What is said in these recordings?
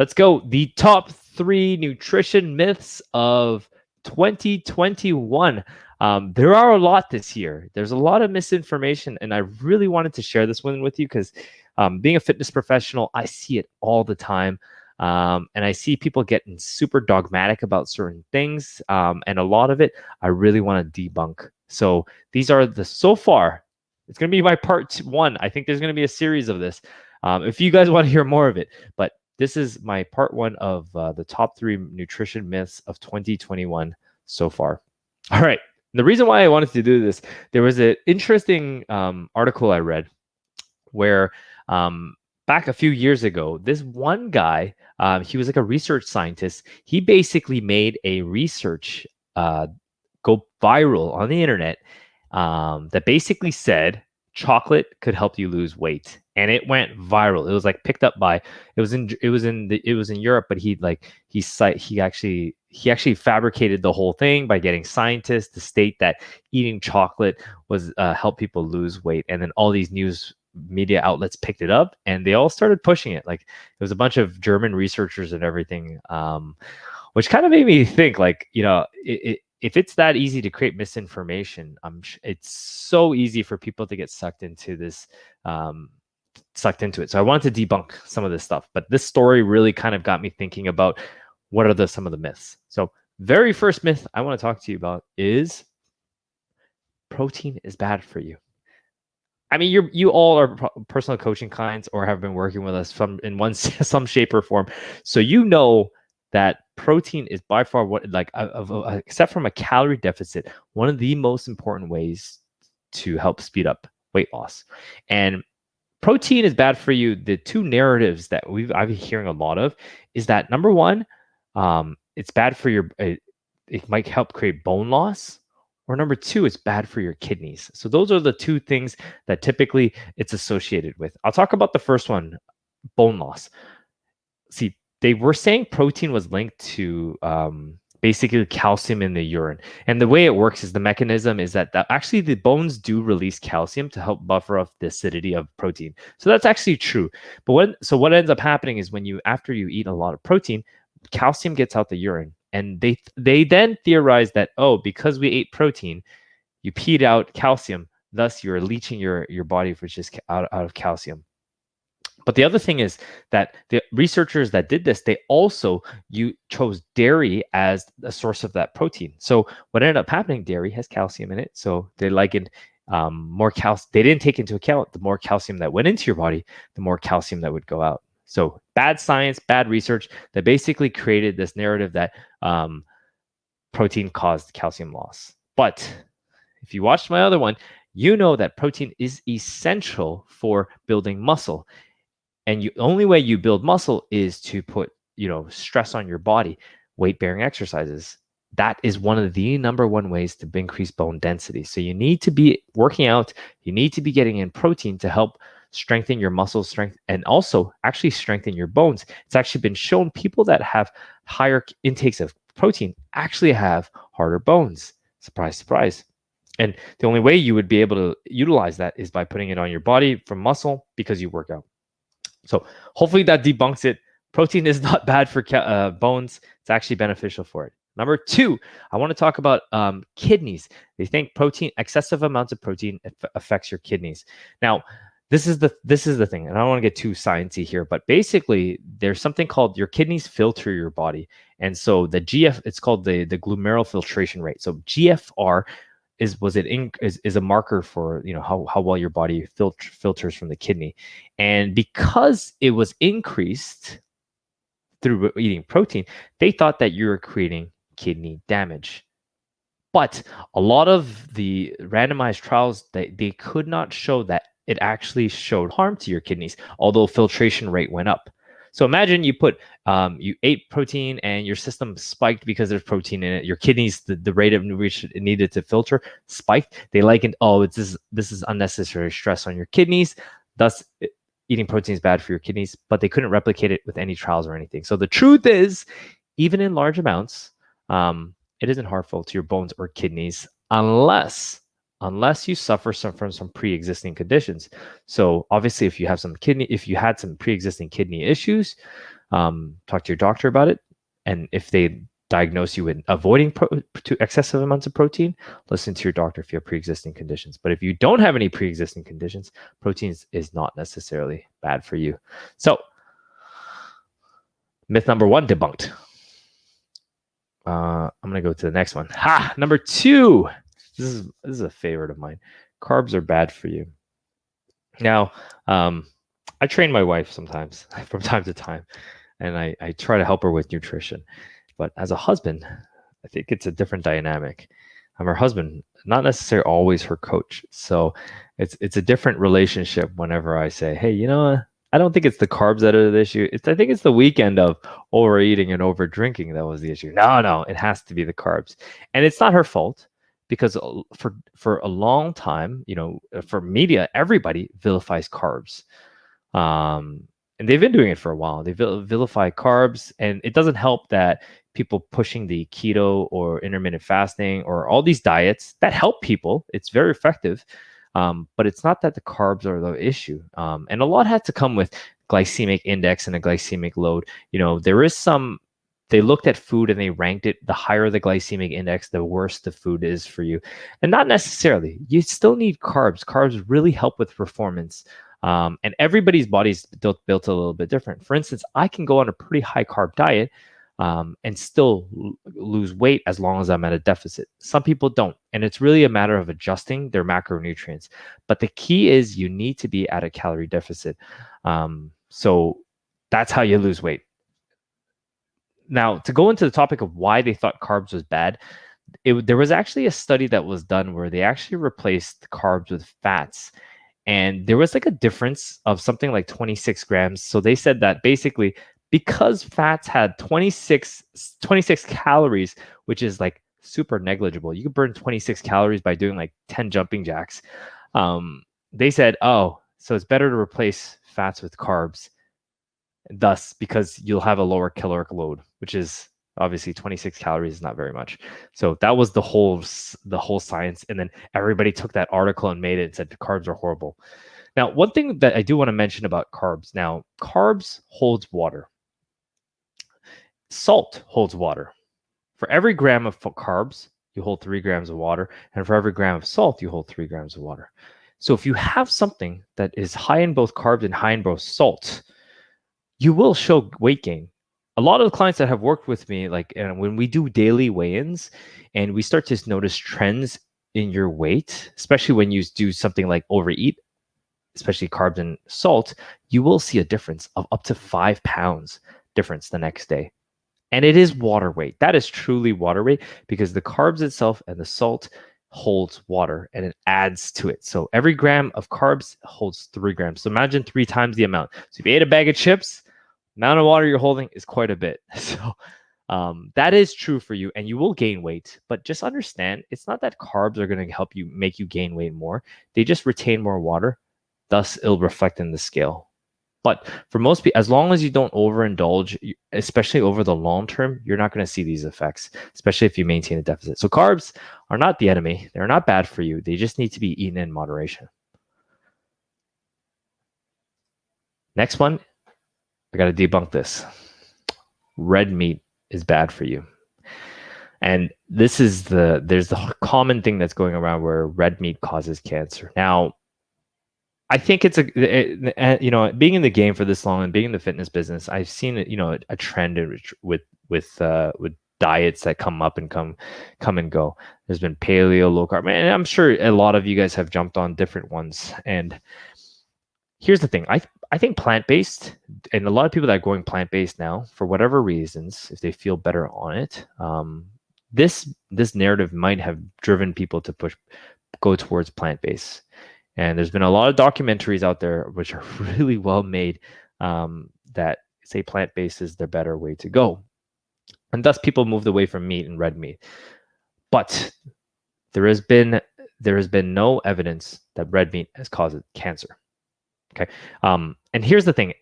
Let's go. The top 3 nutrition myths of 2021. There are a lot this year. There's a lot of misinformation, and I really wanted to share this one with you because being a fitness professional, I see it all the time. And I see people getting super dogmatic about certain things. And a lot of it, I really want to debunk. So these are so far, it's going to be my part 1. I think there's going to be a series of this. If you guys want to hear more of it, but this is my part 1 of the top 3 nutrition myths of 2021 so far. All right. The reason why I wanted to do this, there was an interesting article I read where back a few years ago, this one guy, he was like a research scientist. He basically made a research go viral on the internet that basically said chocolate could help you lose weight, and it went viral. It was like picked up by it was in Europe, but he actually fabricated the whole thing by getting scientists to state that eating chocolate was help people lose weight, and then all these news media outlets picked it up and they all started pushing it. Like it was a bunch of German researchers and everything, which kind of made me think, like, if it's that easy to create misinformation, it's so easy for people to get sucked into this, sucked into it. So I wanted to debunk some of this stuff, but this story really kind of got me thinking about what are some of the myths. So very first myth I want to talk to you about is protein is bad for you. I mean, you all are personal coaching clients or have been working with us in some shape or form. So you know that protein is by far except from a calorie deficit, one of the most important ways to help speed up weight loss. And protein is bad for you. The 2 narratives that I've been hearing a lot of is that, number 1, it's bad for it might help create bone loss, or number 2, it's bad for your kidneys. So those are the 2 things that typically it's associated with. I'll talk about the first one, bone loss. See, they were saying protein was linked to basically calcium in the urine. And the way it works is the mechanism is that actually the bones do release calcium to help buffer up the acidity of protein. So that's actually true. But what ends up happening is after you eat a lot of protein, calcium gets out the urine. And they then theorize that, because we ate protein, you peed out calcium, thus you're leaching your body for just out of calcium. But the other thing is that the researchers that did this, they also chose dairy as a source of that protein. So what ended up happening, dairy has calcium in it. So they likened more calcium. They didn't take into account the more calcium that went into your body, the more calcium that would go out. So bad science, bad research that basically created this narrative that protein caused calcium loss. But if you watched my other one, you know that protein is essential for building muscle. And the only way you build muscle is to put, stress on your body, weight-bearing exercises. That is one of the number 1 ways to increase bone density. So you need to be working out. You need to be getting in protein to help strengthen your muscle strength and also actually strengthen your bones. It's actually been shown people that have higher intakes of protein actually have harder bones. Surprise, surprise. And the only way you would be able to utilize that is by putting it on your body from muscle because you work out. So hopefully that debunks it. Protein is not bad for bones. It's actually beneficial for it. Number 2, I want to talk about kidneys. They think excessive amounts of protein affects your kidneys. Now, this is the thing, and I don't want to get too sciencey here, but basically there's something called your kidneys filter your body. And so it's called the glomerular filtration rate. So GFR is a marker for how well your body filters from the kidney. And because it was increased through eating protein, they thought that you were creating kidney damage. But a lot of the randomized trials, they could not show that it actually showed harm to your kidneys, although filtration rate went up. So imagine you you ate protein and your system spiked because there's protein in it. Your kidneys, the rate of which it needed to filter spiked. They likened, this is unnecessary stress on your kidneys. Thus, eating protein is bad for your kidneys, but they couldn't replicate it with any trials or anything. So the truth is, even in large amounts, it isn't harmful to your bones or kidneys unless you suffer from some pre-existing conditions. So obviously, if you had some pre-existing kidney issues, talk to your doctor about it. And if they diagnose you with avoiding excessive amounts of protein, listen to your doctor if you have pre-existing conditions. But if you don't have any pre-existing conditions, protein is not necessarily bad for you. So, myth number 1 debunked. I'm gonna go to the next one. Number 2. This is a favorite of mine. Carbs are bad for you. Now, I train my wife sometimes from time to time, and I try to help her with nutrition. But as a husband, I think it's a different dynamic. I'm her husband, not necessarily always her coach. So it's a different relationship whenever I say, hey, I don't think it's the carbs that are the issue. I think it's the weekend of overeating and over drinking that was the issue. No, it has to be the carbs. And it's not her fault because for a long time, for media, everybody vilifies carbs. And they've been doing it for a while. They vilify carbs, and it doesn't help that people pushing the keto or intermittent fasting or all these diets that help people. It's very effective, but it's not that the carbs are the issue. And a lot had to come with glycemic index and a glycemic load. There is some. They looked at food and they ranked it. The higher the glycemic index, the worse the food is for you. And not necessarily. You still need carbs. Carbs really help with performance. And everybody's body's built a little bit different. For instance, I can go on a pretty high carb diet and still lose weight as long as I'm at a deficit. Some people don't. And it's really a matter of adjusting their macronutrients. But the key is you need to be at a calorie deficit. So that's how you lose weight. Now, to go into the topic of why they thought carbs was bad, there was actually a study that was done where they actually replaced carbs with fats. And there was like a difference of something like 26 grams. So they said that basically because fats had 26 calories, which is like super negligible. You could burn 26 calories by doing like 10 jumping jacks. They said, oh, so it's better to replace fats with carbs. Thus, because you'll have a lower caloric load, which is obviously 26 calories is not very much. So that was the whole science. And then everybody took that article and made it and said the carbs are horrible. Now, one thing that I do want to mention about carbs. Now, carbs holds water. Salt holds water. For every gram of carbs, you hold 3 grams of water. And for every gram of salt, you hold 3 grams of water. So if you have something that is high in both carbs and high in both salt, you will show weight gain. A lot of the clients that have worked with me, and when we do daily weigh-ins and we start to notice trends in your weight, especially when you do something like overeat, especially carbs and salt, you will see a difference of up to 5 pounds difference the next day. And it is water weight. That is truly water weight because the carbs itself and the salt holds water and it adds to it. So every gram of carbs holds 3 grams. So imagine 3 times the amount. So if you ate a bag of chips, amount of water you're holding is quite a bit. So that is true for you and you will gain weight, but just understand it's not that carbs are going to help you make you gain weight more. They just retain more water, thus it'll reflect in the scale. But for most people, as long as you don't overindulge, especially over the long term, you're not going to see these effects, especially if you maintain a deficit. So carbs are not the enemy. They're not bad for you. They just need to be eaten in moderation. Next one, I got to debunk this. Red meat is bad for you. And there's the common thing that's going around where red meat causes cancer. Now, I think it's being in the game for this long and being in the fitness business, I've seen a trend with diets that come up and come and go. There's been paleo, low carb, and I'm sure a lot of you guys have jumped on different ones. And here's the thing, I think plant-based, and a lot of people that are going plant-based now, for whatever reasons, if they feel better on it, this narrative might have driven people to go towards plant-based. And there's been a lot of documentaries out there which are really well made that say plant-based is the better way to go. And thus people moved away from meat and red meat. But there has been no evidence that red meat has caused cancer. Okay. And here's the thing.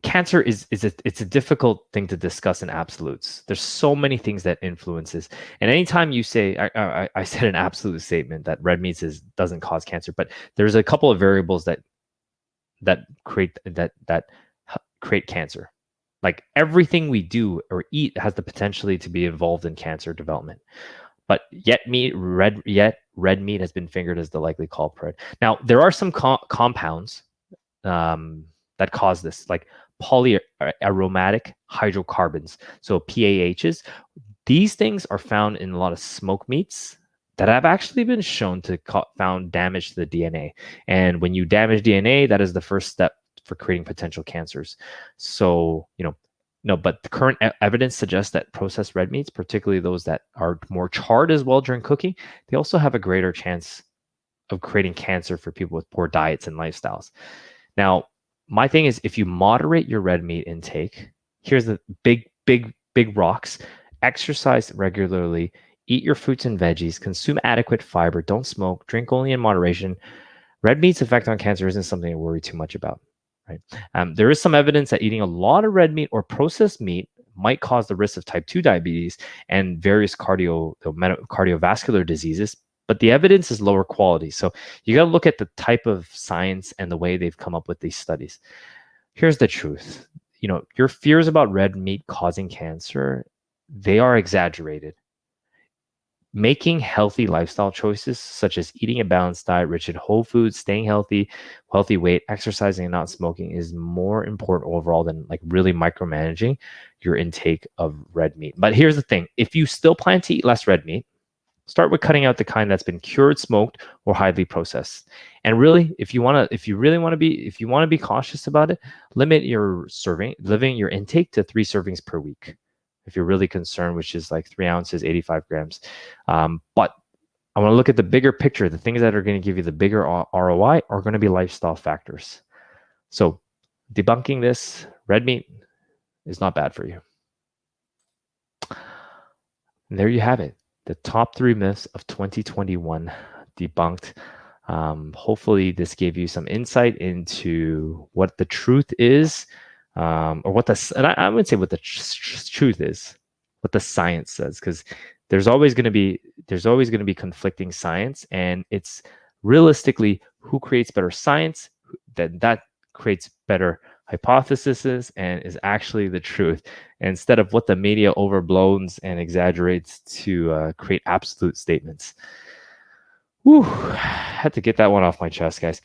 Cancer it's a difficult thing to discuss in absolutes. There's so many things that influences. And anytime you say, I said an absolute statement that red meat doesn't cause cancer, but there's a couple of variables that create cancer. Like everything we do or eat has the potentially to be involved in cancer development. But yet red meat has been fingered as the likely culprit. Now there are some compounds that cause this, like polyaromatic hydrocarbons, so PAHs. These things are found in a lot of smoked meats that have actually been shown to found damage to the DNA. And when you damage DNA, that is the first step for creating potential cancers. So, no, but the current evidence suggests that processed red meats, particularly those that are more charred as well during cooking, they also have a greater chance of creating cancer for people with poor diets and lifestyles. Now, my thing is, if you moderate your red meat intake, here's the big rocks: exercise regularly, eat your fruits and veggies, consume adequate fiber, don't smoke, drink only in moderation. Red meat's effect on cancer isn't something to worry too much about, right? There is some evidence that eating a lot of red meat or processed meat might cause the risk of type 2 diabetes and various cardiovascular diseases, but the evidence is lower quality. So you got to look at the type of science and the way they've come up with these studies. Here's the truth. Your fears about red meat causing cancer, they are exaggerated. Making healthy lifestyle choices, such as eating a balanced diet rich in whole foods, staying healthy weight, exercising, and not smoking, is more important overall than like really micromanaging your intake of red meat. But here's the thing: if you still plan to eat less red meat, start with cutting out the kind that's been cured, smoked, or highly processed. And really, if you want to be cautious about it, limit your intake to 3 servings per week. If you're really concerned, which is like 3 ounces, 85 grams. But I want to look at the bigger picture. The things that are going to give you the bigger ROI are going to be lifestyle factors. So debunking this, red meat is not bad for you. And there you have it. The top 3 myths of 2021 debunked. Hopefully this gave you some insight into what the truth is, or and I wouldn't say what the truth is, what the science says, because there's always going to be conflicting science, and it's realistically who creates better science, that creates better hypotheses and is actually the truth, instead of what the media overblows and exaggerates to create absolute statements. Whew, had to get that one off my chest, guys.